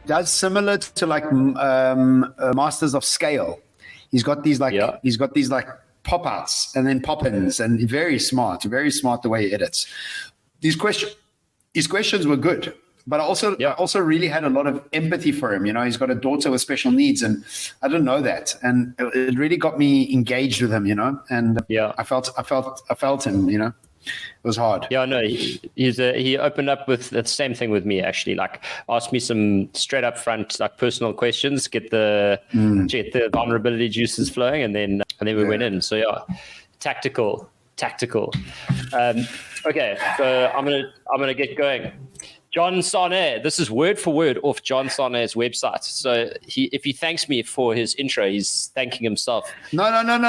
does similar to like Masters of Scale. He's got these like pop outs and then pop ins, and very smart the way he edits. His questions were good, but I also really had a lot of empathy for him. You know, he's got a daughter with special needs, and I didn't know that, and it really got me engaged with him. You know, and I felt him. You know. It was hard. Yeah, no, he opened up with the same thing with me, actually. Like, asked me some straight up front, like, personal questions, get the vulnerability juices flowing, and then we went in. So yeah, tactical. Okay, so I'm gonna get going. John Sanei. This is word for word off John Sanei's website. So if he thanks me for his intro, he's thanking himself. No!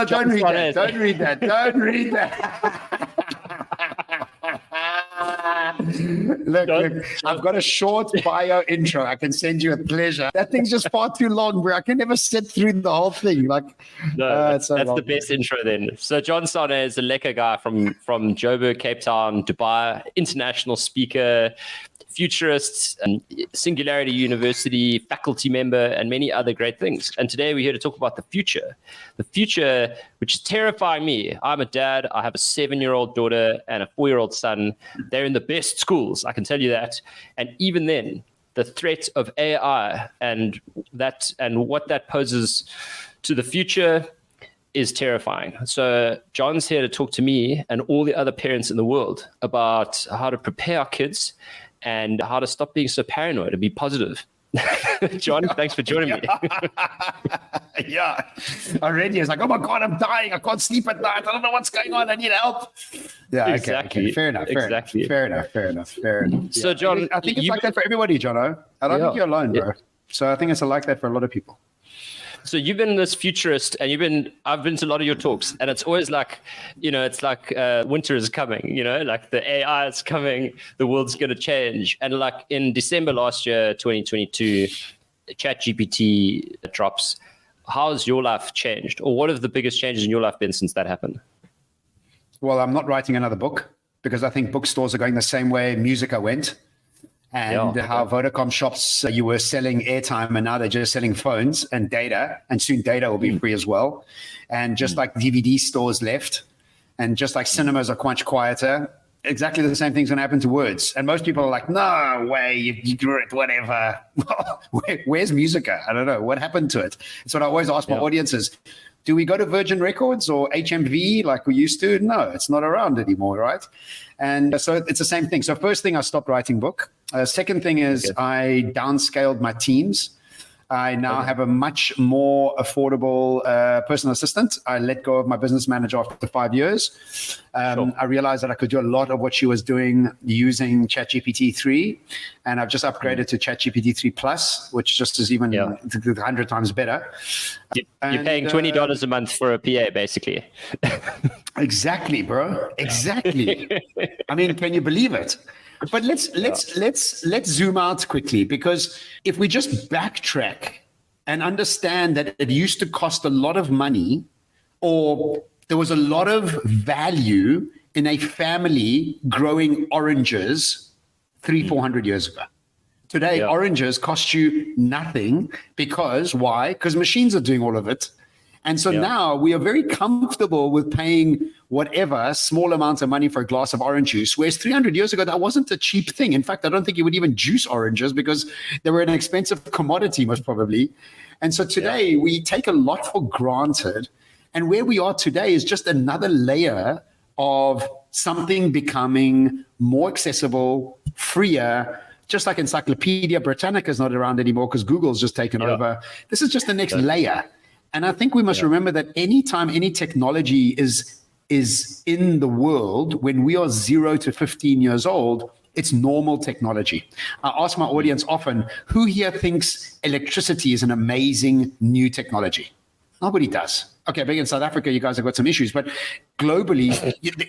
Don't read that. Don't read that. Don't read that. Look, I've got a short bio intro. I can send you a pleasure. That thing's just far too long, bro. I can never sit through the whole thing. Like, that's the best intro then. So John Sanei is a lekker guy from Joburg, Cape Town, Dubai, international speaker, futurist, Singularity University faculty member, and many other great things. And today we're here to talk about the future, which is terrifying me. I'm a dad. I have a 7-year-old daughter and a 4-year-old son. They're in the best schools, I can tell you that. And even then, the threat of AI and what that poses to the future is terrifying. So John's here to talk to me and all the other parents in the world about how to prepare our kids and how to stop being so paranoid and be positive. John, thanks for joining me. Yeah. Already it's like, oh my God, I'm dying. I can't sleep at night. I don't know what's going on. I need help. Yeah, exactly. Okay. Fair enough. So, John, I think it's like that for everybody, Jonno. I don't think you're alone, bro. So I think it's like that for a lot of people. So you've been this futurist, and I've been to a lot of your talks, and it's always like, it's like winter is coming, like the AI is coming, the world's going to change. And like in December last year, 2022, ChatGPT drops. How's your life changed? Or what have the biggest changes in your life been since that happened? Well, I'm not writing another book because I think bookstores are going the same way Musica went. And how Vodacom shops, you were selling airtime, and now they're just selling phones and data, and soon data will be free as well. And just like DVD stores left, and just like cinemas are much quieter, exactly the same thing's going to happen to words. And most people are like, no way, you grew it, whatever. Where's Musica? I don't know. What happened to it? It's what I always ask my audiences. Do we go to Virgin Records or HMV like we used to? No, it's not around anymore, right? And so it's the same thing. So first thing, I stopped writing book. Second thing is I downscaled my teams. I now have a much more affordable personal assistant. I let go of my business manager after 5 years. I realized that I could do a lot of what she was doing using ChatGPT 3. And I've just upgraded to ChatGPT 3 Plus, which just is even 100 times better. You're paying $20 a month for a PA, basically. Exactly, bro. Exactly. I mean, can you believe it? But let's zoom out quickly, because if we just backtrack and understand that it used to cost a lot of money, or there was a lot of value in a family growing oranges 300-400 years ago. Today, oranges cost you nothing because why? Because machines are doing all of it. And so now we are very comfortable with paying whatever small amounts of money for a glass of orange juice, whereas 300 years ago, that wasn't a cheap thing. In fact, I don't think you would even juice oranges because they were an expensive commodity, most probably. And so today we take a lot for granted. And where we are today is just another layer of something becoming more accessible, freer. Just like Encyclopedia Britannica is not around anymore because Google's just taken over. This is just the next layer. And I think we must remember that anytime any technology is in the world, when we are 0 to 15 years old, it's normal technology. I ask my audience often, who here thinks electricity is an amazing new technology? Nobody does. Okay, but in South Africa, you guys have got some issues, but globally,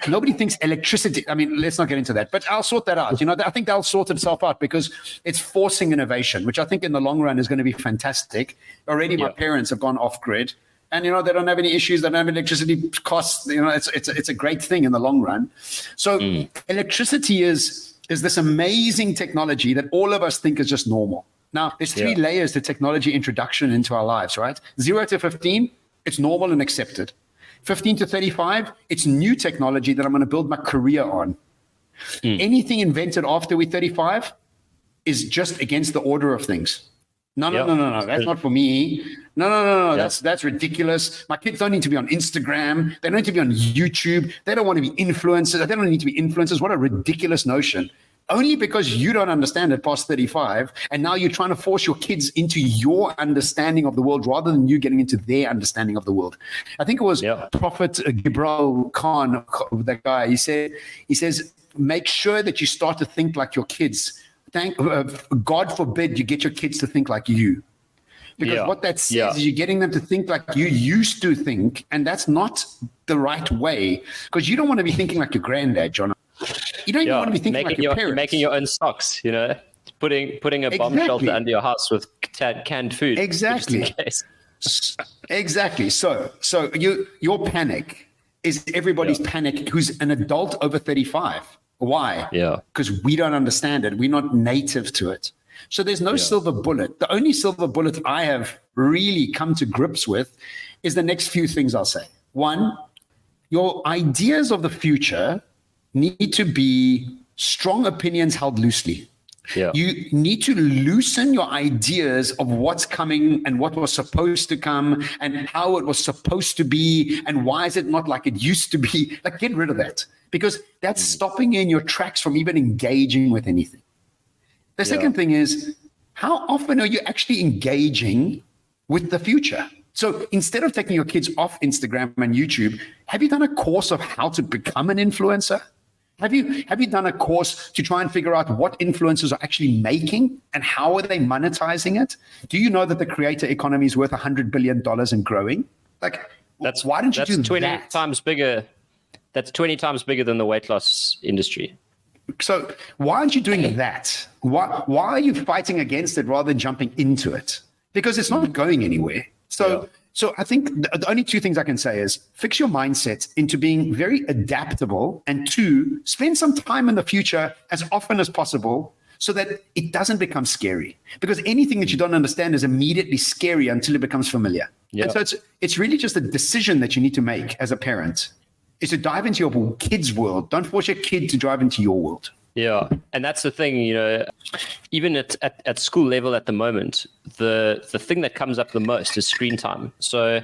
nobody thinks electricity. I mean, let's not get into that, but I'll sort that out. I think they'll sort itself out because it's forcing innovation, which I think in the long run is going to be fantastic. Already my parents have gone off grid and, they don't have any issues. They don't have electricity costs. It's a great thing in the long run. So electricity is this amazing technology that all of us think is just normal. Now, there's three layers to technology introduction into our lives, right? 0 to 15, it's normal and accepted. 15 to 35, it's new technology that I'm going to build my career on. Anything invented after we're 35 is just against the order of things. No, that's not for me. No. That's ridiculous. My kids don't need to be on Instagram. They don't need to be on YouTube. They don't want to be influencers. They don't need to be influencers. What a ridiculous notion. Only because you don't understand it past 35, and now you're trying to force your kids into your understanding of the world rather than you getting into their understanding of the world. I think it was Prophet Gibral Khan, that guy. He says, make sure that you start to think like your kids. God forbid you get your kids to think like you. Because what that says is you're getting them to think like you used to think, and that's not the right way, because you don't want to be thinking like your granddad, Jonno. You don't even want to be thinking like your parents. Making your own stocks, putting a bomb shelter under your house with canned food. Exactly. Exactly. So your panic is everybody's panic who's an adult over 35. Why? Yeah. Because we don't understand it. We're not native to it. So there's no silver bullet. The only silver bullet I have really come to grips with is the next few things I'll say. One, your ideas of the future need to be strong opinions held loosely. Yeah. You need to loosen your ideas of what's coming and what was supposed to come and how it was supposed to be and why is it not like it used to be. Like, get rid of that, because that's stopping you in your tracks from even engaging with anything. The second thing is, how often are you actually engaging with the future? So instead of taking your kids off Instagram and YouTube, have you done a course of how to become an influencer? Have you done a course to try and figure out what influencers are actually making and how are they monetizing it? Do you know that the creator economy is worth $100 billion and growing? Like, why don't you do 20 times bigger? That's 20 times bigger than the weight loss industry. So why aren't you doing that? Why are you fighting against it rather than jumping into it? Because it's not going anywhere. So I think the only two things I can say is fix your mindset into being very adaptable, and two, spend some time in the future as often as possible so that it doesn't become scary. Because anything that you don't understand is immediately scary until it becomes familiar. Yeah. And so it's really just a decision that you need to make as a parent, is to dive into your kid's world. Don't force your kid to dive into your world. Yeah. And that's the thing, even at school level at the moment, the thing that comes up the most is screen time. So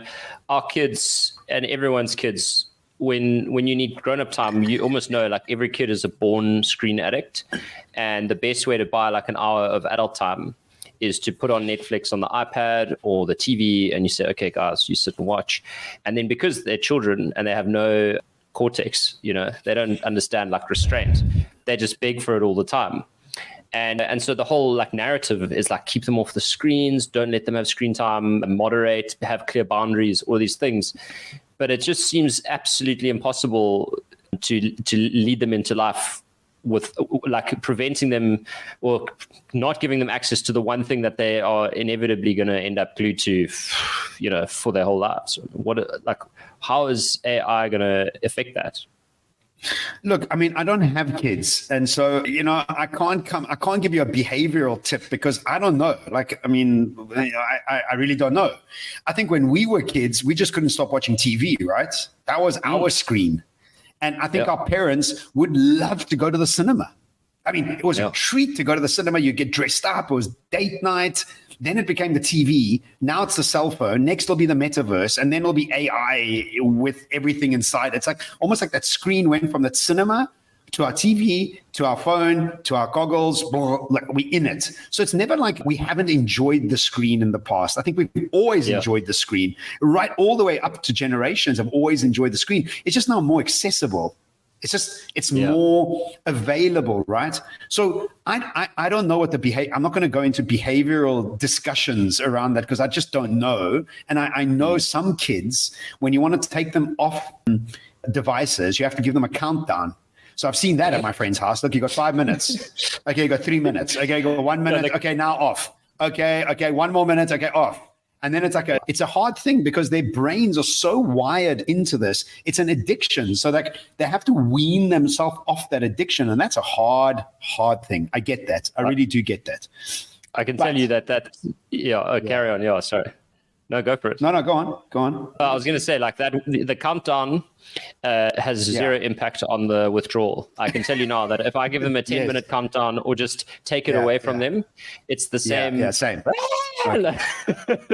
our kids and everyone's kids, when you need grown-up time, you almost know like every kid is a born screen addict. And the best way to buy like an hour of adult time is to put on Netflix on the iPad or the TV, and you say, okay, guys, you sit and watch. And then because they're children and they have no cortex, they don't understand like restraint. They just beg for it all the time. And so the whole like narrative is like, keep them off the screens, don't let them have screen time, moderate, have clear boundaries, all these things. But it just seems absolutely impossible to lead them into life with like preventing them or not giving them access to the one thing that they are inevitably going to end up glued to, for their whole lives. How is AI going to affect that? Look, I mean, I don't have kids. And so, I can't give you a behavioral tip because I don't know. Like, I mean, I really don't know. I think when we were kids, we just couldn't stop watching TV, right? That was our screen. And I think our parents would love to go to the cinema. I mean, it was a treat to go to the cinema. You get dressed up. It was date night. Then it became the TV. Now it's the cell phone. Next will be the metaverse. And then it'll be AI with everything inside. It's like almost like that screen went from the cinema to our TV, to our phone, to our goggles. Like we're in it. So it's never like we haven't enjoyed the screen in the past. I think we've always enjoyed the screen. Right all the way up to generations have always enjoyed the screen. It's just now more accessible. It's more available, right? So I don't know what the behavior. I'm not going to go into behavioral discussions around that because I just don't know. And I know some kids, when you want to take them off devices, you have to give them a countdown. So I've seen that at my friend's house. Look, you got 5 minutes. Okay, you got 3 minutes. Okay, you got 1 minute. Okay, now off. Okay, 1 more minute. Okay, off. And then it's a hard thing because their brains are so wired into this. It's an addiction. So that they have to wean themselves off that addiction. And that's a hard thing. I get that. I really do get that. I can tell you that carry on. Yeah, sorry. No, go for it. No, go on. I was going to say like that. The countdown has zero impact on the withdrawal. I can tell you now that if I give them a 10-minute countdown or just take it away from them, it's the same. Yeah, same. Right.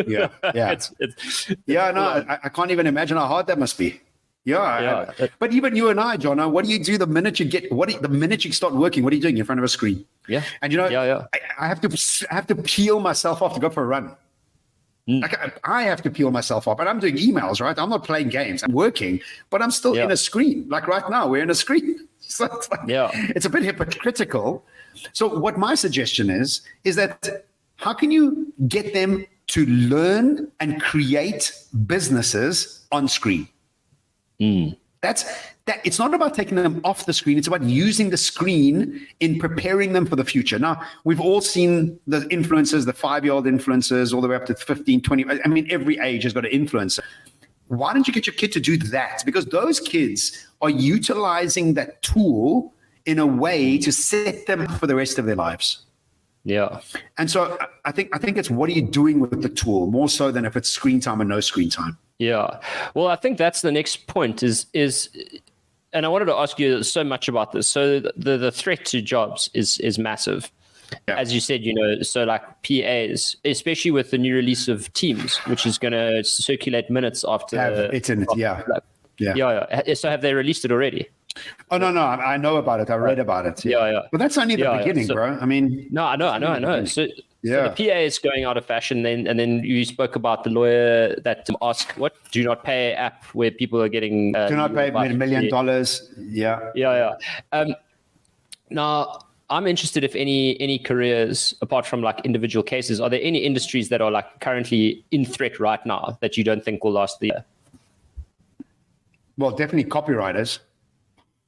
Yeah. I can't even imagine how hard that must be. But even you and I, Jonno, what do you do the minute you start working? What are you doing in front of a screen? Yeah. And I have to peel myself off to go for a run. Like I have to peel myself off, and I'm doing emails, right? I'm not playing games. I'm working, but I'm still in a screen. Like right now, we're in a screen. So it's a bit hypocritical. So what my suggestion is that how can you get them to learn and create businesses on screen? It's not about taking them off the screen. It's about using the screen in preparing them for the future. Now, we've all seen the influencers, the 5-year-old influencers, all the way up to 15, 20. I mean, every age has got an influencer. Why don't you get your kid to do that? Because those kids are utilizing that tool in a way to set them up for the rest of their lives. Yeah. And so I think it's what are you doing with the tool more so than if it's screen time or no screen time. Yeah. Well, I think that's the next point is and I wanted to ask you so much about this. So the threat to jobs is massive. Yeah. As you said, so like PAs, especially with the new release of Teams, which is going to circulate minutes after. It's in it, yeah. So have they released it already? Oh, no, I know about it. I read about it. Yeah. But that's only the beginning, bro. I mean. No, I know. So the PA is going out of fashion. And then you spoke about the lawyer that ask what do not pay app where people are getting do not pay $1 million. Yeah. Now I'm interested if any careers apart from like individual cases, are there any industries that are like currently in threat right now that you don't think will last the year? Well, definitely copywriters.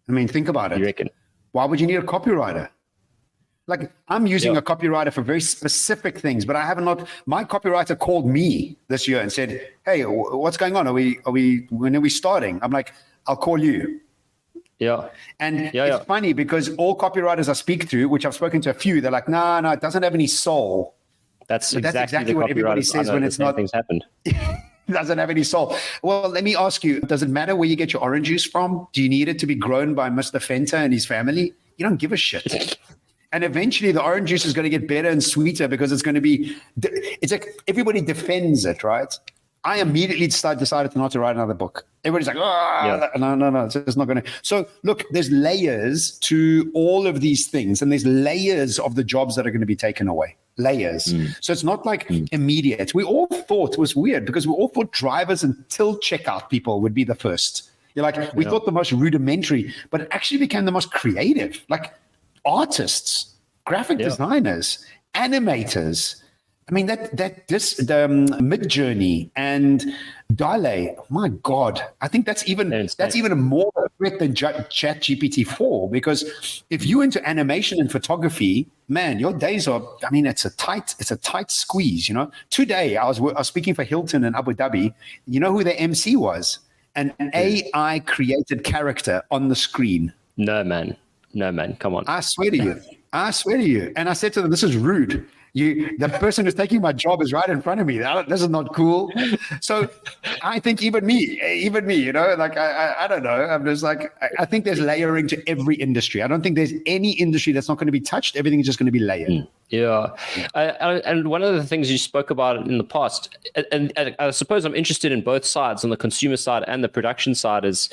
I mean, think about it. You reckon? Why would you need a copywriter? Like I'm using a copywriter for very specific things, but I have not. My copywriter called me this year and said, "Hey, what's going on? When are we starting?" I'm like, "I'll call you." Yeah. And it's funny because all copywriters I speak to, which I've spoken to a few, they're like, no, it doesn't have any soul. That's exactly what everybody says when it's not. Things happened. Doesn't have any soul. Well, let me ask you, does it matter where you get your orange juice from? Do you need it to be grown by Mr. Fenta and his family? You don't give a shit. And eventually the orange juice is going to get better and sweeter because it's going to be, it's like everybody defends it, right? I immediately decided not to write another book. Everybody's like, no, it's just not going to. So look, there's layers to all of these things and there's layers of the jobs that are going to be taken away. Layers. So it's not like immediate. We all thought it was weird because we all thought drivers and till checkout people would be the first. You're like, we thought the most rudimentary, but it actually became the most creative. Like artists, graphic designers, animators. I mean, the Mid-Journey and Dale, my God, I think that's even more a threat than ChatGPT 4 because if you're into animation and photography, man, your days are, I mean, it's a tight squeeze, Today, I was speaking for Hilton in Abu Dhabi. You know who the MC was? An AI created character on the screen. No, man. Come on. I swear to you. And I said to them, this is rude. The person who's taking my job is right in front of me. This is not cool. So I think even me, like I don't know. I'm just like, I think there's layering to every industry. I don't think there's any industry that's not going to be touched. Everything is just going to be layered. Yeah. And one of the things you spoke about in the past, and I suppose I'm interested in both sides, on the consumer side and the production side, is,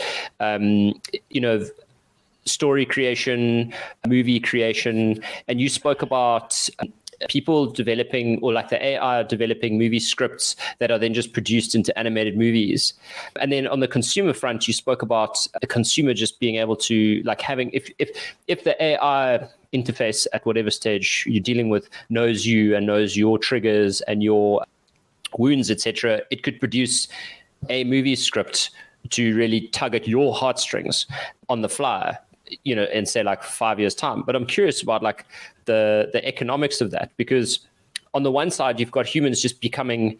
story creation, movie creation. And you spoke about people developing, or like the AI developing movie scripts that are then just produced into animated movies. And then on the consumer front, you spoke about a consumer just being able to, like, having, if the AI interface at whatever stage you're dealing with knows you and knows your triggers and your wounds, etc., it could produce a movie script to really tug at your heartstrings on the fly, in say like 5 years time. But I'm curious about like the economics of that, because on the one side, you've got humans just becoming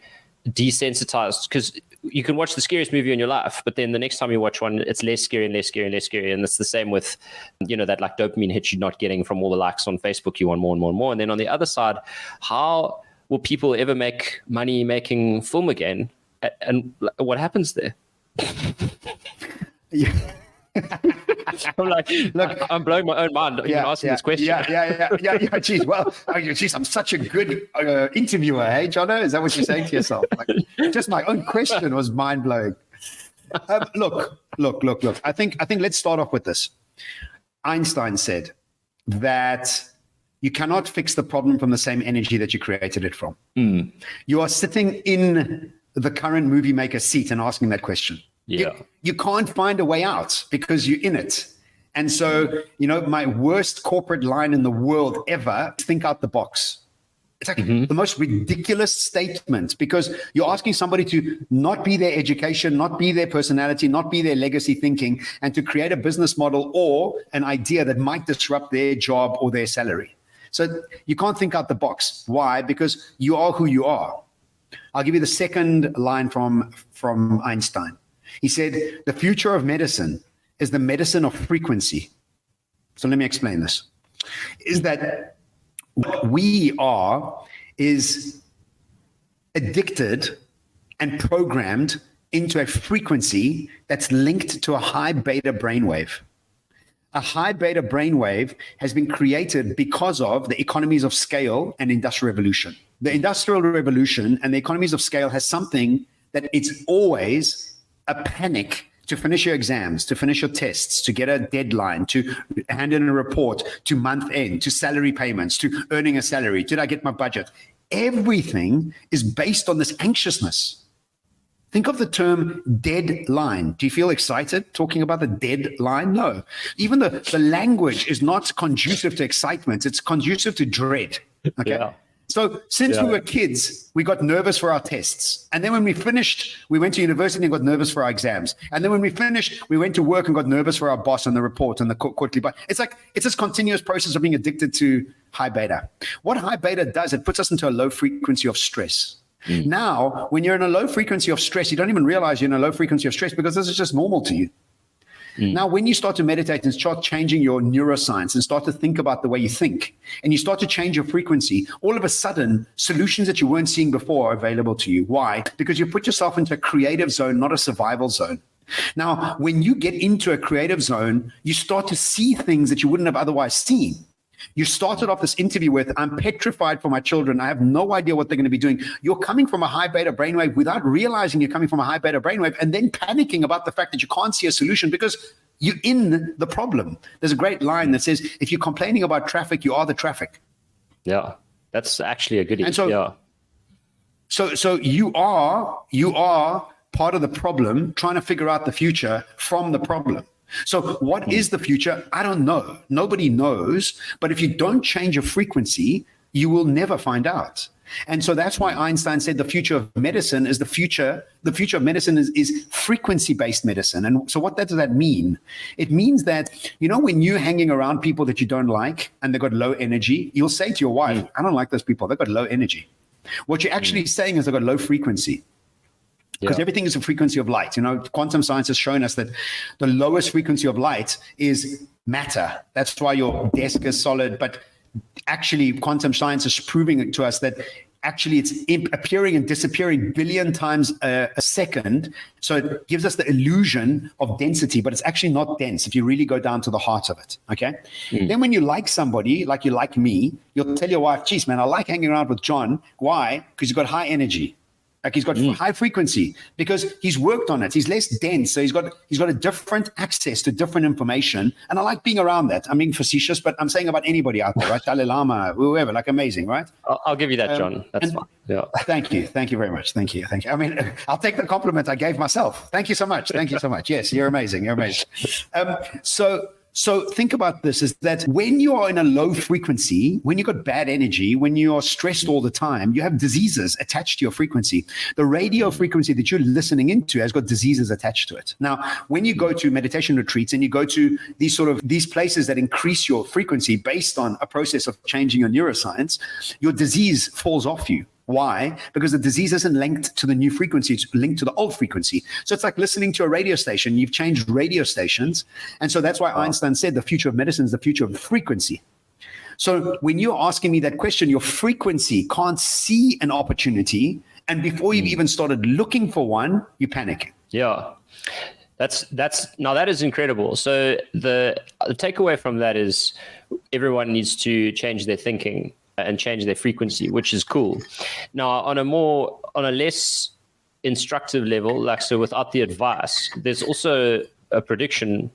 desensitized, because you can watch the scariest movie in your life, but then the next time you watch one, it's less scary and less scary and less scary. And it's the same with, that like dopamine hit you're not getting from all the likes on Facebook. You want more and more and more. And then on the other side, how will people ever make money making film again? And what happens there? Yeah. I'm like, look, I'm blowing my own mind even asking this question. Yeah. Geez, well, I'm such a good interviewer, hey, Jonno? Is that what you're saying to yourself? Like, just my own question was mind blowing. Look. I think let's start off with this. Einstein said that you cannot fix the problem from the same energy that you created it from. You are sitting in the current movie maker seat and asking that question. Yeah. You can't find a way out because you're in it. And so, my worst corporate line in the world ever, think out the box. It's like the most ridiculous statement, because you're asking somebody to not be their education, not be their personality, not be their legacy thinking, and to create a business model or an idea that might disrupt their job or their salary. So you can't think out the box. Why? Because you are who you are. I'll give you the second line from Einstein. He said, the future of medicine is the medicine of frequency. So let me explain this. Is that what we are is addicted and programmed into a frequency that's linked to a high beta brainwave. A high beta brainwave has been created because of the economies of scale and industrial revolution. The industrial revolution and the economies of scale has something that it's always a panic to finish your exams, to finish your tests, to get a deadline, to hand in a report, to month end, to salary payments, to earning a salary. Did I get my budget? Everything is based on this anxiousness. Think of the term deadline. Do you feel excited talking about the deadline? No. Even the language is not conducive to excitement. It's conducive to dread. Okay. Yeah. So since we were kids, we got nervous for our tests. And then when we finished, we went to university and got nervous for our exams. And then when we finished, we went to work and got nervous for our boss and the report and the quarterly. But it's this continuous process of being addicted to high beta. What high beta does, it puts us into a low frequency of stress. Now, when you're in a low frequency of stress, you don't even realize you're in a low frequency of stress because this is just normal to you. Now, when you start to meditate and start changing your neuroscience and start to think about the way you think, and you start to change your frequency, all of a sudden, solutions that you weren't seeing before are available to you. Why? Because you put yourself into a creative zone, not a survival zone. Now, when you get into a creative zone, you start to see things that you wouldn't have otherwise seen. You started off this interview with, I'm petrified for my children. I have no idea what they're going to be doing. You're coming from a high beta brainwave without realizing you're coming from a high beta brainwave, and then panicking about the fact that you can't see a solution because you're in the problem. There's a great line that says, if you're complaining about traffic, you are the traffic. Yeah, that's actually a good And so you are part of the problem, trying to figure out the future from the problem. So what is the future? I don't know. Nobody knows. But if you don't change your frequency, you will never find out. And so that's why Einstein said the future of medicine is the future of medicine is frequency-based medicine. And so what does that mean? It means that, when you're hanging around people that you don't like and they've got low energy, you'll say to your wife, I don't like those people. They've got low energy. What you're actually saying is they've got low frequency. Because everything is a frequency of light. Quantum science has shown us that the lowest frequency of light is matter. That's why your desk is solid. But actually, quantum science is proving it to us that actually it's appearing and disappearing billion times a second. So it gives us the illusion of density, but it's actually not dense if you really go down to the heart of it. Okay. Then when you like somebody, like you like me, you'll tell your wife, geez, man, I like hanging around with John. Why? Because you've got high energy. Like he's got high frequency because he's worked on it. He's less dense. So he's got a different access to different information. And I like being around that. I'm being facetious, but I'm saying about anybody out there, right? Dalai Lama, whoever, like amazing, right? I'll give you that, John. That's fine. Yeah. Thank you. Thank you very much. Thank you. I mean, I'll take the compliment I gave myself. Thank you so much. Yes, you're amazing. So think about this, is that when you are in a low frequency, when you've got bad energy, when you are stressed all the time, you have diseases attached to your frequency. The radio frequency that you're listening into has got diseases attached to it. Now, when you go to meditation retreats and you go to these places that increase your frequency based on a process of changing your neuroscience, your disease falls off you. Why? Because the disease isn't linked to the new frequency, it's linked to the old frequency. So it's like listening to a radio station. You've changed radio stations. And so that's why Einstein said the future of medicine is the future of frequency. So when you're asking me that question, your frequency can't see an opportunity. And before you've even started looking for one, you panic. Yeah. Now that is incredible. So the takeaway from that is everyone needs to change their thinking and change their frequency, which is cool. Now on a less instructive level, like so without the advice, there's also a prediction,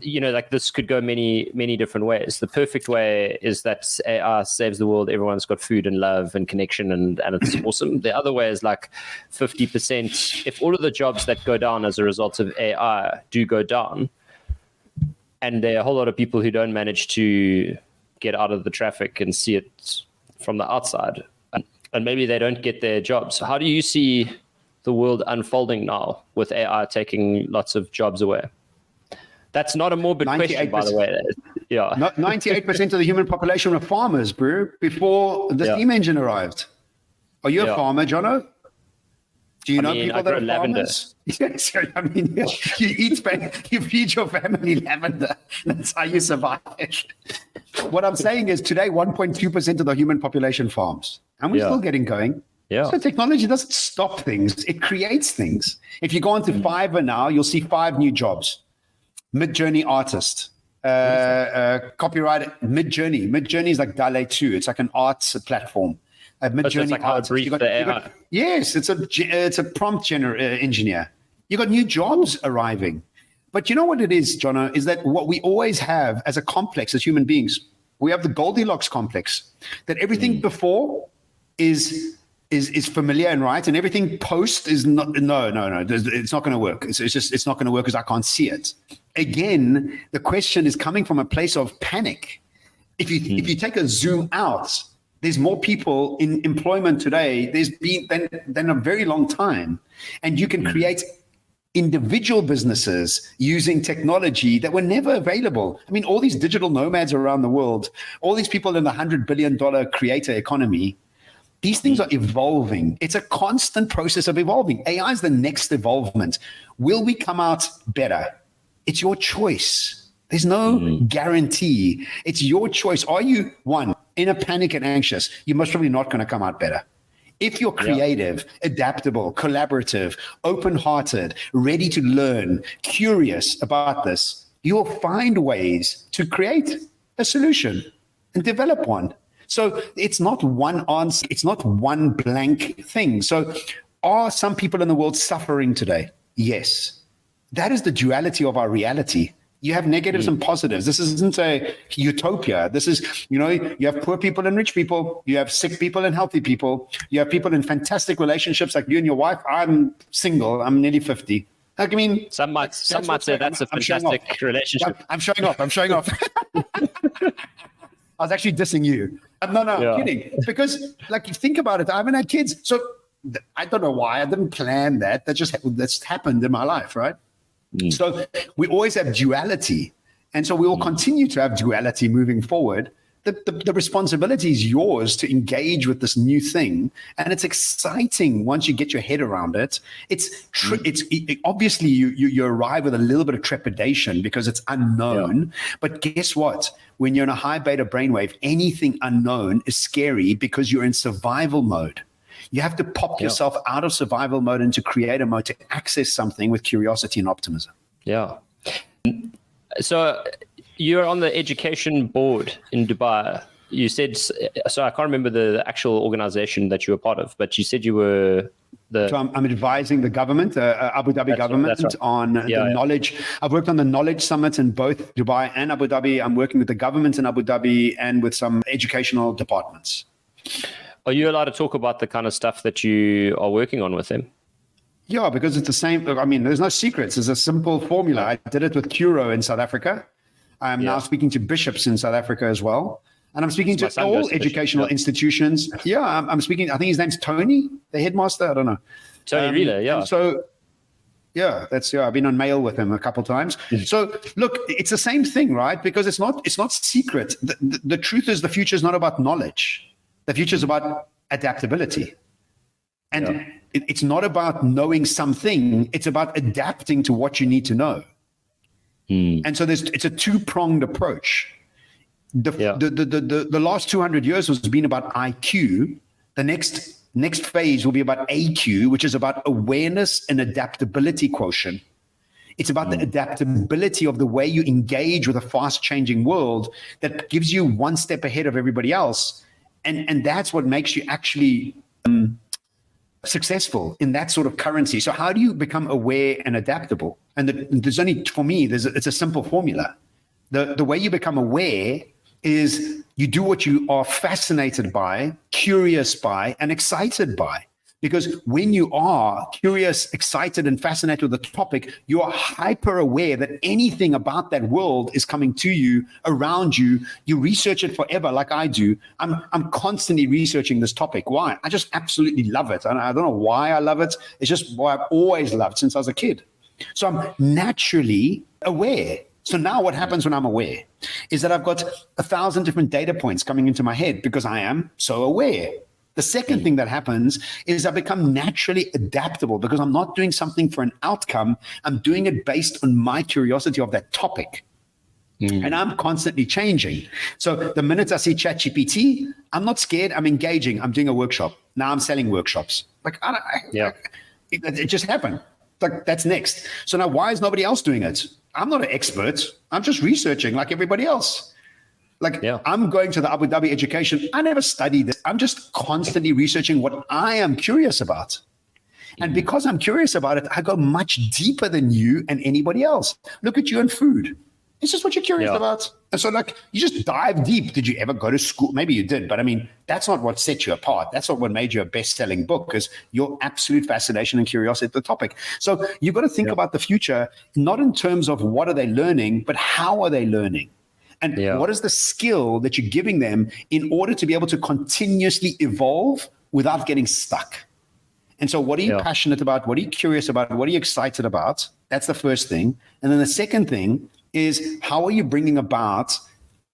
like this could go many, many different ways. The perfect way is that AI saves the world. Everyone's got food and love and connection and it's awesome. The other way is like 50%. If all of the jobs that go down as a result of AI do go down, and there are a whole lot of people who don't manage to get out of the traffic and see it from the outside, and maybe they don't get their jobs. How do you see the world unfolding now with AI taking lots of jobs away? That's not a morbid question, by the way. Yeah. 98% of the human population were farmers, bro, before the steam engine arrived. Are you a farmer, Jonno? Do you know people that are farmers? Yes, I mean, you feed your family lavender. That's how you survive. What I'm saying is today, 1.2% of the human population farms. And we're still getting going. Yeah. So technology doesn't stop things. It creates things. If you go onto Fiverr now, you'll see 5 new jobs. Mid-Journey artist, copyright, Mid-Journey. Mid-Journey is like DALL-E 2. It's like an arts platform. Mid-Journey like artist. Yes, it's a prompt engineer. You got new jobs arriving. But you know what it is, Jonno, is that what we always have as a complex as human beings, we have the Goldilocks complex, that everything before is familiar and right, and everything post is not. No. It's not going to work. It's not going to work because I can't see it. Again, the question is coming from a place of panic. If you take a zoom out, there's more people in employment today. There's been than a very long time, and you can create individual businesses using technology that were never available. I mean, all these digital nomads around the world, all these people in the $100 billion creator economy. These things are evolving. It's a constant process of evolving. AI is the next evolvement. Will we come out better? It's your choice. There's no guarantee. It's your choice. Are you, one, in a panic and anxious? You're most probably not going to come out better. If you're creative, adaptable, collaborative, open-hearted, ready to learn, curious about this, you'll find ways to create a solution and develop one. So it's not one answer. It's not one blank thing. So are some people in the world suffering today? Yes. That is the duality of our reality. You have negatives and positives. This isn't a utopia. This is, you have poor people and rich people. You have sick people and healthy people. You have people in fantastic relationships like you and your wife. I'm single. I'm nearly 50. I mean, some might say that's a fantastic relationship. I'm showing off. I was actually dissing you. No, I'm kidding. Because, like, you think about it, I haven't had kids. So I don't know why. I didn't plan that. That's happened in my life, right? So we always have duality. And so we will continue to have duality moving forward. The responsibility is yours to engage with this new thing. And it's exciting once you get your head around it. Obviously you arrive with a little bit of trepidation because it's unknown. But guess what? When you're in a high beta brainwave, anything unknown is scary because you're in survival mode. You have to pop yourself out of survival mode into creator mode to access something with curiosity and optimism. Yeah. So you're on the education board in Dubai. You said, so I can't remember the actual organization that you were part of, but you said you were So I'm advising the government, Abu Dhabi government, on the knowledge. I've worked on the knowledge summit in both Dubai and Abu Dhabi. I'm working with the government in Abu Dhabi and with some educational departments. Are you allowed to talk about the kind of stuff that you are working on with them? Yeah, because it's the same. I mean, there's no secrets. It's a simple formula. I did it with Curo in South Africa. I'm now speaking to bishops in South Africa as well. And I'm speaking to all educational institutions. Yeah, I'm speaking. I think his name's Tony, the headmaster. I don't know. Tony Reader, yeah. And so, I've been on mail with him a couple of times. So, look, it's the same thing, right? Because it's not secret. The truth is the future is not about knowledge. The future is about adaptability. And it's not about knowing something, it's about adapting to what you need to know. And so it's a two-pronged approach. The last 200 years has been about IQ. The next phase will be about AQ, which is about awareness and adaptability quotient. It's about the adaptability of the way you engage with a fast-changing world that gives you one step ahead of everybody else. And that's what makes you actually successful in that sort of currency. So how do you become aware and adaptable? And there's only, for me, it's a simple formula. The way you become aware is you do what you are fascinated by, curious by, and excited by. Because when you are curious, excited, and fascinated with the topic, you are hyper aware that anything about that world is coming to you, around you. You research it forever, like I do. I'm constantly researching this topic. Why? I just absolutely love it. And I don't know why I love it. It's just what I've always loved since I was a kid. So I'm naturally aware. So now what happens when I'm aware is that I've got 1,000 different data points coming into my head because I am so aware. The second thing that happens is I become naturally adaptable because I'm not doing something for an outcome. I'm doing it based on my curiosity of that topic. And I'm constantly changing. So the minute I see ChatGPT, I'm not scared. I'm engaging. I'm doing a workshop. Now I'm selling workshops. It just happened. Like, that's next. So now why is nobody else doing it? I'm not an expert. I'm just researching like everybody else. I'm going to the Abu Dhabi education. I never studied this. I'm just constantly researching what I am curious about. And because I'm curious about it, I go much deeper than you and anybody else. Look at you and food. It's just what you're curious about. And so you just dive deep. Did you ever go to school? Maybe you did, but I mean, that's not what set you apart. That's not what made you a best-selling book, is your absolute fascination and curiosity at the topic. So you've got to think about the future, not in terms of what are they learning, but how are they learning? And what is the skill that you're giving them in order to be able to continuously evolve without getting stuck? And so what are you passionate about? What are you curious about? What are you excited about? That's the first thing. And then the second thing is, how are you bringing about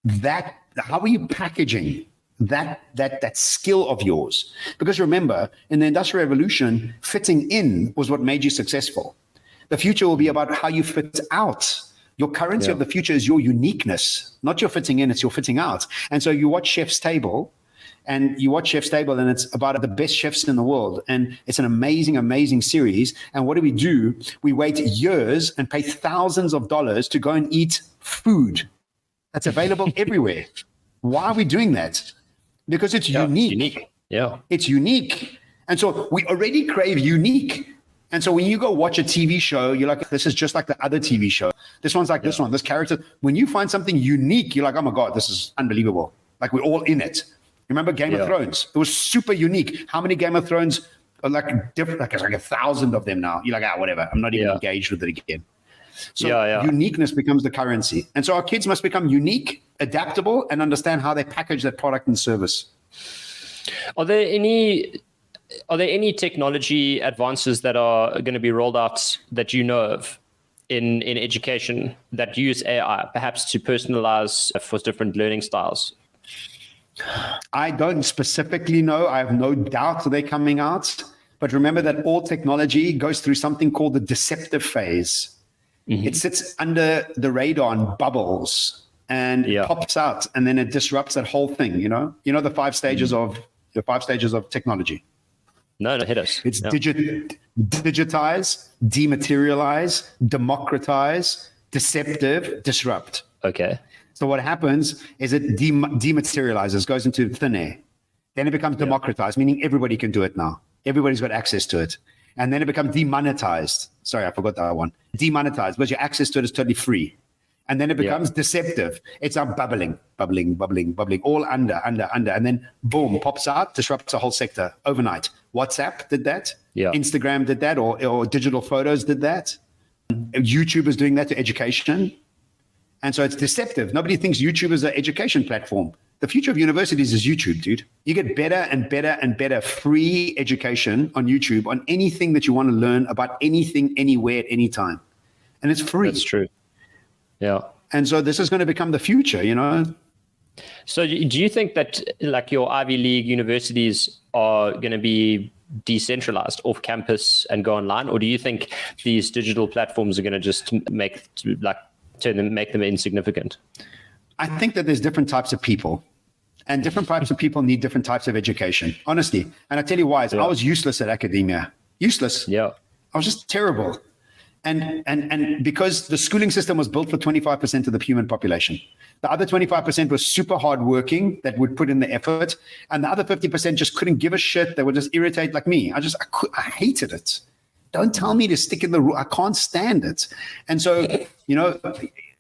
that? How are you packaging that skill of yours? Because remember, in the Industrial Revolution, fitting in was what made you successful. The future will be about how you fit out. Your currency of the future is your uniqueness, not your fitting in, it's your fitting out. And so you watch Chef's Table, and it's about the best chefs in the world. And it's an amazing, amazing series. And what do? We wait years and pay thousands of dollars to go and eat food that's available everywhere. Why are we doing that? Because it's unique. It's unique. And so we already crave unique. And so when you go watch a TV show, you're like, this is just like the other TV show. This one's like this one, this character. When you find something unique, you're like, oh my God, this is unbelievable. Like, we're all in it. Remember Game of Thrones? It was super unique. How many Game of Thrones are like different? Like, it's like 1,000 of them now. You're like, whatever. I'm not even engaged with it again. So uniqueness becomes the currency. And so our kids must become unique, adaptable, and understand how they package that product and service. Are there any technology advances that are going to be rolled out that you know of in education that use AI, perhaps to personalize for different learning styles? I don't specifically know. I have no doubt they're coming out. But remember that all technology goes through something called the deceptive phase. It sits under the radar and bubbles and pops out, and then it disrupts that whole thing. You know the 5 stages of technology. No, hit us. It's digitize, dematerialize, democratize, deceptive, disrupt. Okay. So what happens is it dematerializes, goes into thin air. Then it becomes democratized, meaning everybody can do it now. Everybody's got access to it. And then it becomes demonetized. Sorry, I forgot that one. Demonetized, because your access to it is totally free. And then it becomes deceptive. It's bubbling, all under. And then boom, pops out, disrupts a whole sector overnight. WhatsApp did that. Instagram did that, or digital photos did that. YouTube is doing that to education. And so it's deceptive. Nobody thinks YouTube is an education platform. The future of universities is YouTube, dude. You get better and better and better free education on YouTube on anything that you want to learn about anything, anywhere, at any time. And it's free. That's true. Yeah. And so this is going to become the future, So do you think that like your Ivy League universities are going to be decentralized off campus and go online, or do you think these digital platforms are going to just make them insignificant? I think that there's different types of people, and different types of people need different types of education, honestly. And I tell you why. I was useless at academia. Useless. Yeah. I was just terrible. And because the schooling system was built for 25% of the human population. The other 25% was super hardworking, that would put in the effort. And the other 50% just couldn't give a shit. They would just irritate like me. I hated it. Don't tell me to stick in the rule. I can't stand it. And so,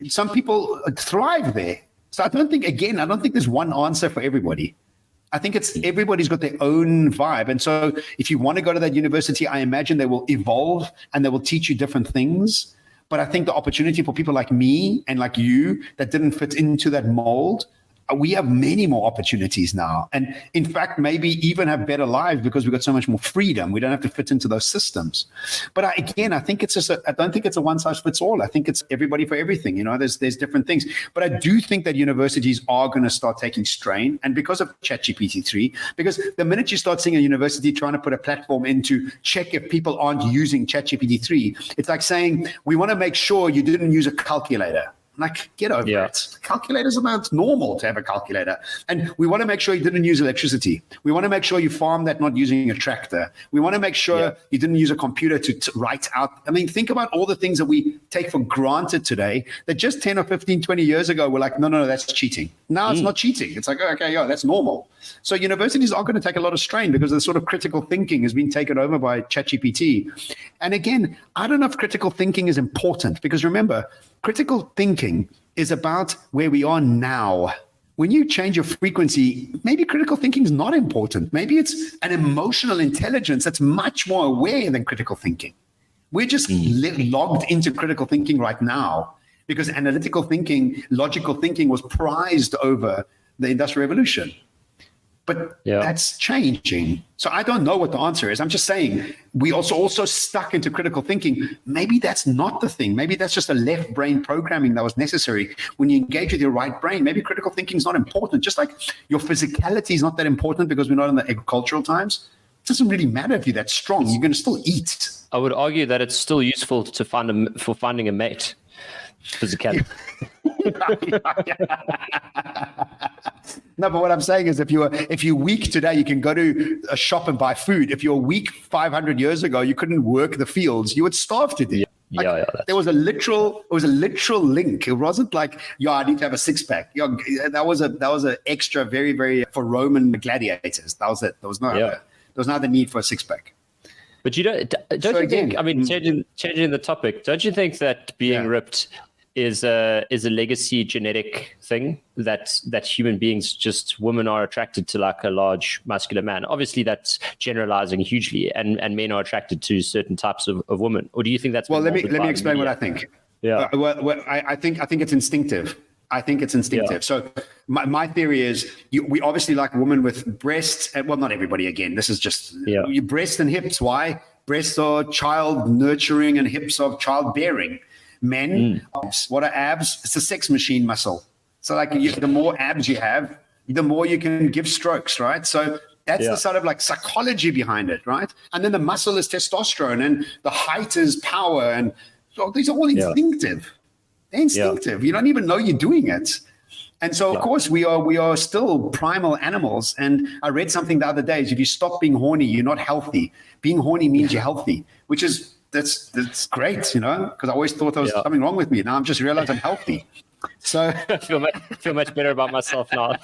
some people thrive there. So I don't think there's one answer for everybody. I think everybody's got their own vibe. And so if you want to go to that university, I imagine they will evolve and they will teach you different things. But I think the opportunity for people like me and like you that didn't fit into that mold, we have many more opportunities now. And in fact, maybe even have better lives because we've got so much more freedom. We don't have to fit into those systems. But I think it's I don't think it's a one size fits all. I think it's everybody for everything. There's different things. But I do think that universities are going to start taking strain. And because of ChatGPT-3, because the minute you start seeing a university trying to put a platform in to check if people aren't using ChatGPT-3, it's like saying, we want to make sure you didn't use a calculator. Like, get over it. Calculators are not normal to have a calculator. And we want to make sure you didn't use electricity. We want to make sure you farm that not using a tractor. We want to make sure you didn't use a computer to write out. I mean, think about all the things that we take for granted today that just 10 or 15, 20 years ago were like, no, that's cheating. Now it's not cheating. It's like, okay, that's normal. So universities are going to take a lot of strain because the sort of critical thinking has been taken over by ChatGPT. And again, I don't know if critical thinking is important because remember, critical thinking is about where we are now. When you change your frequency, maybe critical thinking is not important. Maybe it's an emotional intelligence that's much more aware than critical thinking. We're just logged into critical thinking right now because analytical thinking, logical thinking was prized over the Industrial Revolution. But that's changing. So I don't know what the answer is. I'm just saying we also stuck into critical thinking. Maybe that's not the thing. Maybe that's just a left brain programming that was necessary. When you engage with your right brain, maybe critical thinking is not important. Just like your physicality is not that important because we're not in the agricultural times. It doesn't really matter if you're that strong. You're going to still eat. I would argue that it's still useful to for finding a mate. Physicality. No, but what I'm saying is if you're weak today, you can go to a shop and buy food. If you're weak 500 years ago, you couldn't work the fields. You would starve to death. There was a literal link. It wasn't like, I need to have a six pack. That was an extra very, very for Roman gladiators. That was it. There was no other need for a six pack. But don't you think? I mean, changing the topic. Don't you think that being ripped is a legacy genetic thing that human beings, just women are attracted to like a large muscular man? Obviously that's generalizing hugely, and men are attracted to certain types of women. Or do you think that's let me explain what I think. I think it's instinctive. Yeah. So my theory is we obviously like women with breasts, and well, not everybody, again, this is just breasts and hips. Why? Breasts are child nurturing and hips are childbearing. Men, what are abs? It's a sex machine muscle. So like the more abs you have, the more you can give strokes, right? So that's the sort of like psychology behind it, right? And then the muscle is testosterone and the height is power. And so these are all instinctive. They're instinctive. You don't even know you're doing it. And so, of course, we are still primal animals. And I read something the other day, is if you stop being horny, you're not healthy. Being horny means you're healthy, which is, that's great, because I always thought there was something wrong with me. Now I'm just realized I'm healthy. So I feel much better about myself now.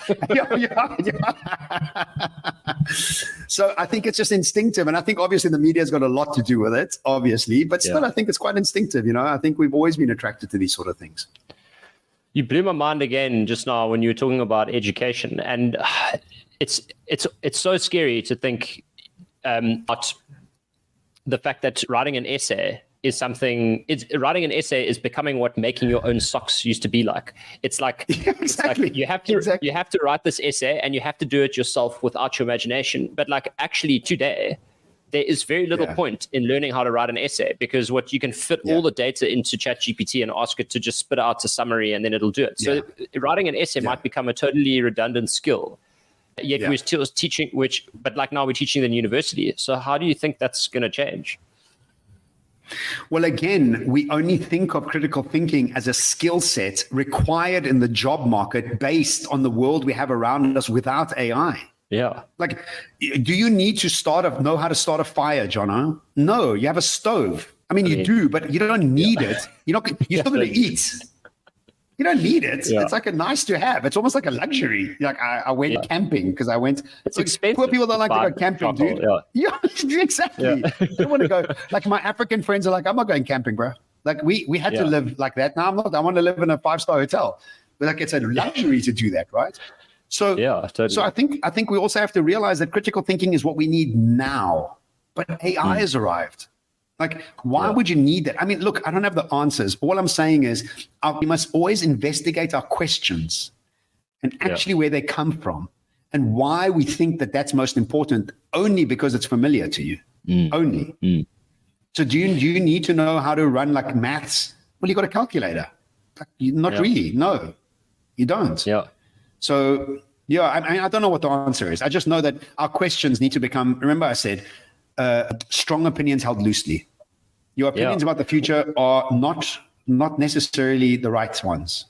So I think it's just instinctive. And I think obviously the media's got a lot to do with it, obviously, but still I think it's quite instinctive. I think we've always been attracted to these sort of things. You blew my mind again just now when you were talking about education, and it's so scary to think about the fact that writing an essay is becoming what making your own socks used to be like. It's like, exactly. You have to write this essay and you have to do it yourself without your imagination. But like actually today, there is very little point in learning how to write an essay, because what you can fit all the data into ChatGPT and ask it to just spit out a summary and then it'll do it. So writing an essay might become a totally redundant skill. Yet we're still teaching, but like now we're teaching in university. So how do you think that's going to change? Well, again, we only think of critical thinking as a skill set required in the job market based on the world we have around us without AI. Yeah. Like, do you need to know how to start a fire, Jonno? No, you have a stove. I mean, you do, but you don't need it. You're still going to eat. You don't need it. Yeah. It's like a nice to have. It's almost like a luxury. Like I went camping because I went. It's expensive. Poor people don't like to go camping, dude. Yeah, exactly. They want to go. Like my African friends are like, I'm not going camping, bro. Like we had to live like that. Now I'm not. I want to live in a 5-star hotel. But like it's a luxury to do that, right? So totally. So I think we also have to realize that critical thinking is what we need now. But AI has arrived. Like, why would you need that? I mean, look, I don't have the answers. All I'm saying is we must always investigate our questions and actually where they come from and why we think that that's most important only because it's familiar to you. Only. So do you need to know how to run like maths? Well, you got a calculator. Like, not really. No, you don't. Yeah. So, I don't know what the answer is. I just know that our questions need to become, remember I said, strong opinions held loosely. Your opinions about the future are not necessarily the right ones.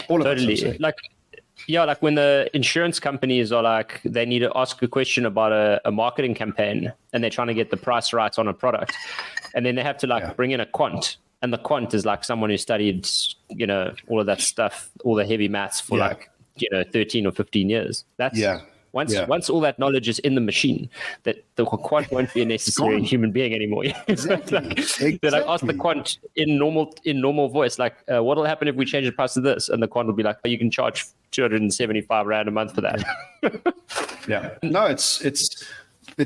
All of totally. Like when the insurance companies are like, they need to ask a question about a marketing campaign and they're trying to get the price right on a product. And then they have to bring in a quant. And the quant is like someone who studied, all of that stuff, all the heavy maths for 13 or 15 years. That's once all that knowledge is in the machine, that the quant won't be a necessary human being anymore. Exactly. They're like, ask the quant in normal voice, like, what will happen if we change the price of this? And the quant will be like, you can charge 275 Rand a month for that. No, it's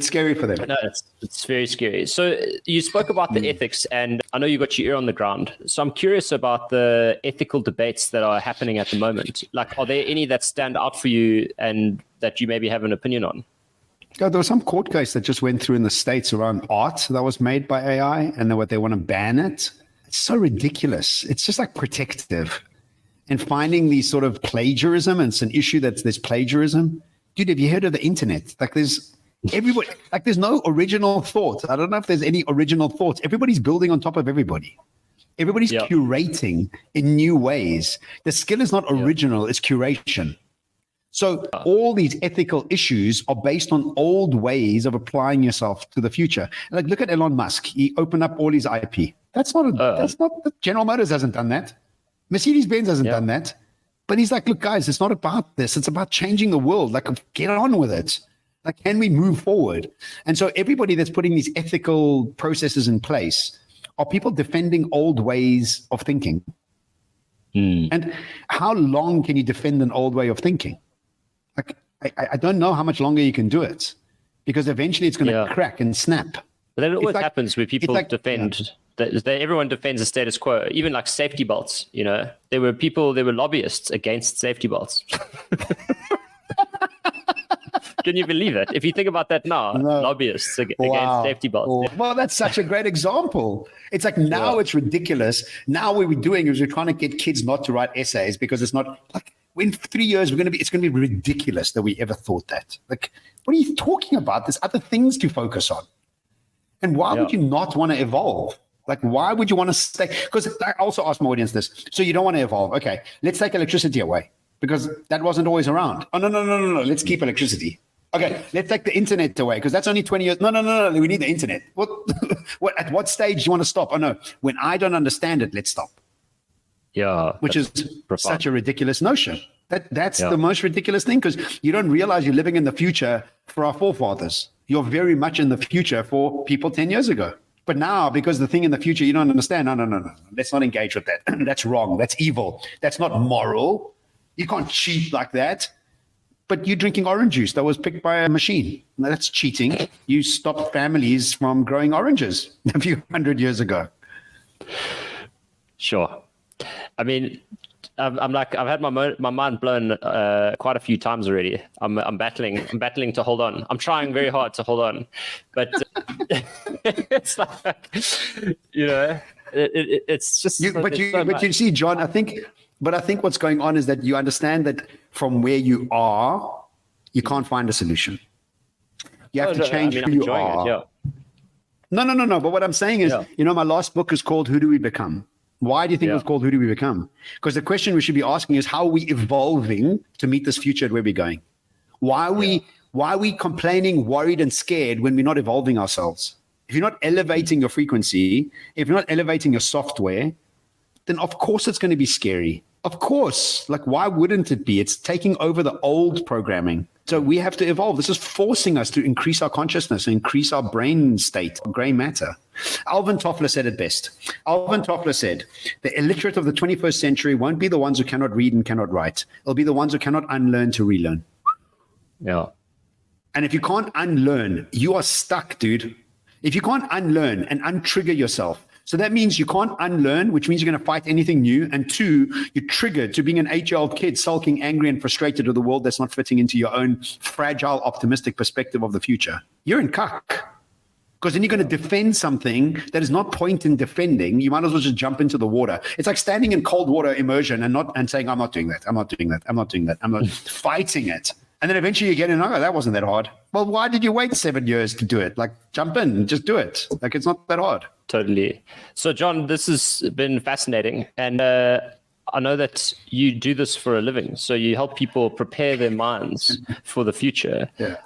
scary for them. No, it's very scary. So you spoke about the ethics, and I know you got your ear on the ground. So I'm curious about the ethical debates that are happening at the moment. Like, are there any that stand out for you and that you maybe have an opinion on? Yeah, there was some court case that just went through in the States around art that was made by AI, and they want to ban it. It's so ridiculous. It's just like protective. And finding these sort of plagiarism, and it's an issue that there's plagiarism. Dude, have you heard of the internet? Like there's no original thought. I don't know if there's any original thoughts. Everybody's building on top of everybody. Everybody's curating in new ways. The skill is not original, it's curation. So all these ethical issues are based on old ways of applying yourself to the future. Like look at Elon Musk. He opened up all his IP. That's not General Motors hasn't done that. Mercedes-Benz hasn't done that. But he's like, look, guys, it's not about this. It's about changing the world. Like, get on with it. Like, can we move forward? And so everybody that's putting these ethical processes in place are people defending old ways of thinking. And how long can you defend an old way of thinking? Like, I don't know how much longer you can do it, because eventually it's going to crack and snap. But that always happens where people defend. Everyone defends the status quo, even like safety belts. There were lobbyists against safety belts. Can you believe it? If you think about that now, lobbyists against safety belts. Well, that's such a great example. It's like now it's ridiculous. Now what we're doing is we're trying to get kids not to write essays because it's not like in 3 years it's going to be ridiculous that we ever thought that. Like, what are you talking about? There's other things to focus on. And why would you not want to evolve? Like, why would you want to stay? Because I also asked my audience this. So you don't want to evolve. Okay, let's take electricity away because that wasn't always around. Oh, no. Let's keep electricity. Okay, let's take the internet away because that's only 20 years. No. We need the internet. What? At what stage do you want to stop? Oh, no. When I don't understand it, let's stop. Yeah. Which is such a ridiculous notion. That's the most ridiculous thing, because you don't realize you're living in the future for our forefathers. You're very much in the future for people 10 years ago. But now, because the thing in the future you don't understand, no. Let's not engage with that. That's wrong. That's evil. That's not moral. You can't cheat like that. But you're drinking orange juice that was picked by a machine. Now, that's cheating. You stopped families from growing oranges a few hundred years ago. Sure. I mean, I'm like, I've had my mind blown quite a few times already. I'm battling to hold on. I'm trying very hard to hold on, but it's like, it's just. But you see, John, I think what's going on is that you understand that from where you are, you can't find a solution. You have to change who you are. No. But what I'm saying is, my last book is called Who Do We Become? Why do you think it was called Who Do We Become? Because the question we should be asking is, how are we evolving to meet this future at where we're going? Why are we complaining, worried, and scared when we're not evolving ourselves? If you're not elevating your frequency, if you're not elevating your software, then of course it's going to be scary. Of course. Like, why wouldn't it be? It's taking over the old programming. So we have to evolve. This is forcing us to increase our consciousness, increase our brain state, gray matter. Alvin Toffler said it best. Alvin Toffler said, the illiterate of the 21st century won't be the ones who cannot read and cannot write. It'll be the ones who cannot unlearn to relearn. Yeah. And if you can't unlearn, you are stuck, dude. If you can't unlearn and untrigger yourself, so that means you can't unlearn, which means you're going to fight anything new. And two, you're triggered to being an 8-year-old kid, sulking, angry, and frustrated with the world that's not fitting into your own fragile, optimistic perspective of the future. You're in cuck. Because then you're going to defend something that is not point in defending. You might as well just jump into the water. It's like standing in cold water immersion and saying, I'm not doing that. I'm not fighting it. And then eventually you get in, that wasn't that hard. Well, why did you wait 7 years to do it? Like, jump in, just do it. Like, it's not that hard. Totally. So, John, this has been fascinating. And I know that you do this for a living. So you help people prepare their minds for the future. Yeah.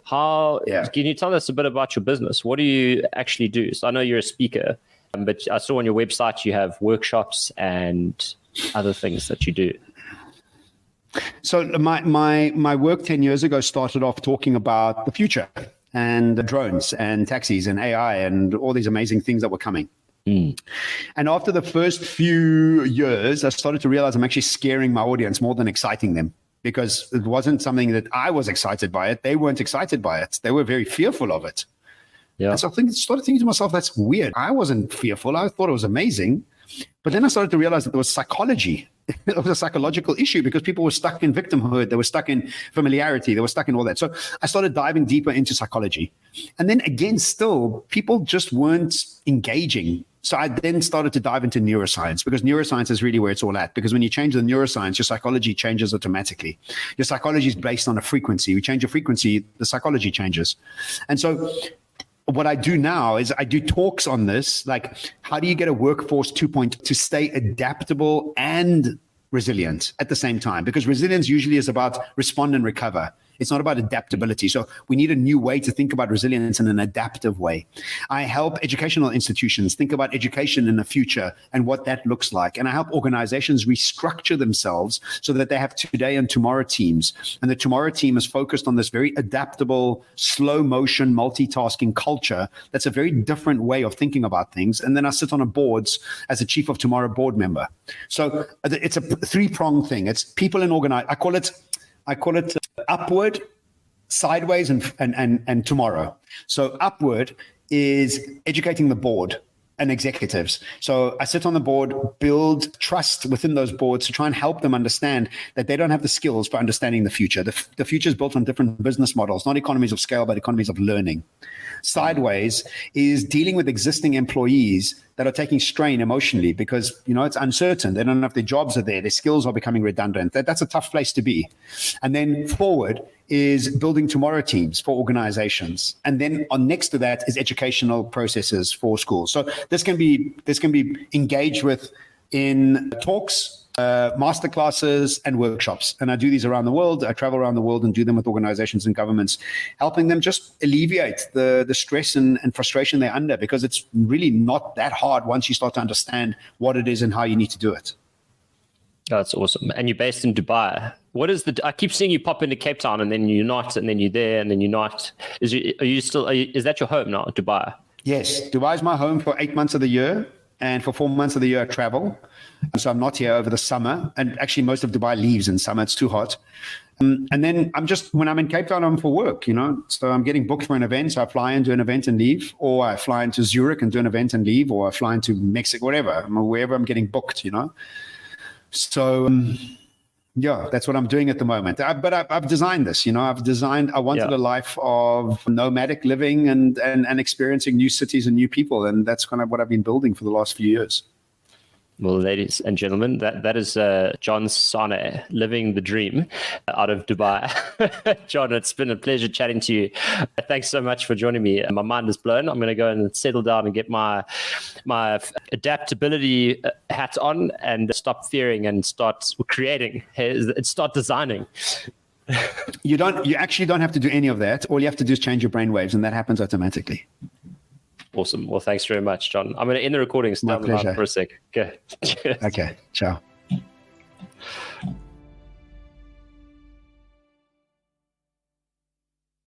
Can you tell us a bit about your business? What do you actually do? So I know you're a speaker, but I saw on your website you have workshops and other things that you do. So my work 10 years ago started off talking about the future and drones and taxis and AI and all these amazing things that were coming. And after the first few years, I started to realize I'm actually scaring my audience more than exciting them, because it wasn't something that I was excited by it. They weren't excited by it. They were very fearful of it. Yeah. And so I started thinking to myself, that's weird. I wasn't fearful. I thought it was amazing. But then I started to realize that there was psychology. It was a psychological issue because people were stuck in victimhood. They were stuck in familiarity. They were stuck in all that. So I started diving deeper into psychology. And then again, still, people just weren't engaging. So I then started to dive into neuroscience, because neuroscience is really where it's all at. Because when you change the neuroscience, your psychology changes automatically. Your psychology is based on a frequency. You change your frequency, the psychology changes. And so what I do now is I do talks on this, like, how do you get a workforce 2.0 to stay adaptable and resilient at the same time? Because resilience usually is about respond and recover. It's not about adaptability. So we need a new way to think about resilience in an adaptive way. I help educational institutions think about education in the future and what that looks like. And I help organizations restructure themselves so that they have today and tomorrow teams. And the tomorrow team is focused on this very adaptable, slow motion, multitasking culture. That's a very different way of thinking about things. And then I sit on a boards as a Chief of Tomorrow board member. So it's a three-pronged thing. It's people in I call it upward, sideways, and tomorrow. So upward is educating the board and executives. So I sit on the board, build trust within those boards to try and help them understand that they don't have the skills for understanding the future. The future is built on different business models, not economies of scale, but economies of learning. Sideways is dealing with existing employees that are taking strain emotionally because, it's uncertain. They don't know if their jobs are there. Their skills are becoming redundant. That's a tough place to be. And then forward is building tomorrow teams for organizations. And then next to that is educational processes for schools. So this can be engaged with in talks, masterclasses, and workshops. And I do these around the world. I travel around the world and do them with organizations and governments, helping them just alleviate the stress and frustration they're under, because it's really not that hard once you start to understand what it is and how you need to do it. That's awesome. And you're based in Dubai. I keep seeing you pop into Cape Town and then you're not, and then you're there and then you're not. Is that your home now, Dubai? Yes. Dubai is my home for 8 months of the year. And for 4 months of the year, I travel. So I'm not here over the summer. And actually, most of Dubai leaves in summer. It's too hot. And then when I'm in Cape Town, I'm for work, So I'm getting booked for an event. So I fly into an event and leave. Or I fly into Zurich and do an event and leave. Or I fly into Mexico, wherever I'm getting booked, So Yeah, that's what I'm doing at the moment. But I've designed this, I wanted a life of nomadic living and experiencing new cities and new people. And that's kind of what I've been building for the last few years. Well, ladies and gentlemen, that is Jonno Sanei, living the dream out of Dubai. John, it's been a pleasure chatting to you. Thanks so much for joining me. My mind is blown. I'm going to go and settle down and get my adaptability hat on and stop fearing and start creating, start designing. You actually don't have to do any of that. All you have to do is change your brainwaves, and that happens automatically. Awesome. Well, thanks very much, John. I'm going to end the recording. My pleasure. For a sec. Okay. Okay. Ciao.